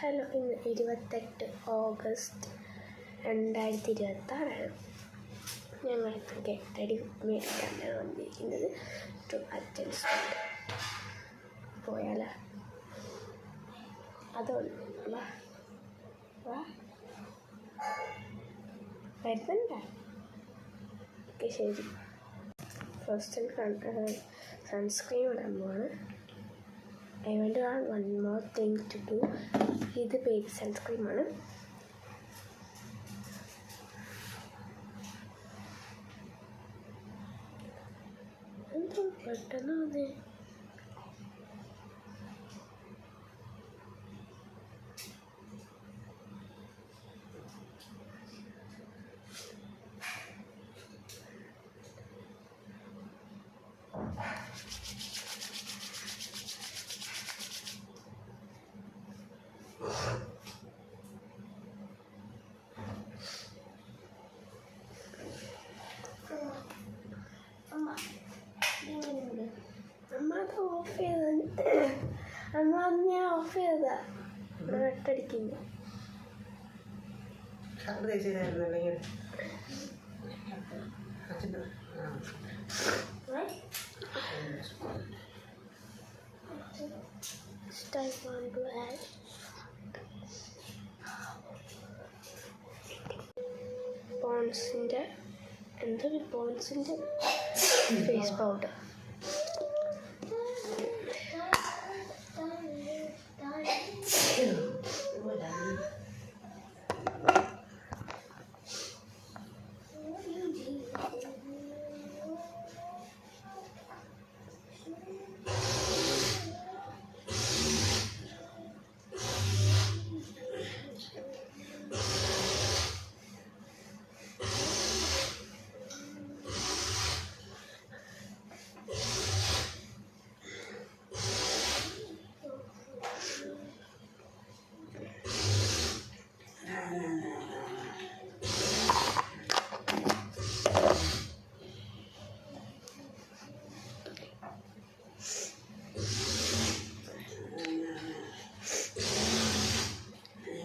Hello, ഇന്ന് 28 August 2026 ഞങ്ങൾ കെട്ടടി മേടിക്കാനാണ് വന്നിരിക്കുന്നത്. അറ്റൻസ് പോയാലോ? അതുകൊണ്ട് വാ വാ വരുന്നുണ്ട. ഓക്കെ, ശരി. ഫസ്റ്റ് സൺസ്ക്രീൻ ഇടാൻ പോവാണ്. I want to add one more thing to do. ഇത് ബേബി സൺസ്ക്രീമാണ്. എന്തോ പെട്ടെന്ന് വന്നേ. അമ്മ അത് ഓഫ് ചെയ്ത അമ്മ അത് ഞാൻ ഓഫ് ചെയ്തതാ. ഇവിടെ വെട്ടടിക്കുന്നു. പോൺസിൻ്റെ ഫേസ് പൗഡർ.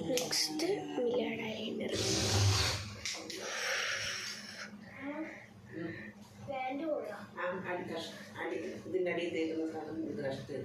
നെക്സ്റ്റ് മിലാഡ് ഐലൈനർ. ഇതിൻ്റെ അടിയിൽ തേക്കുന്ന സാധനം ഇത് കഷ്ടം.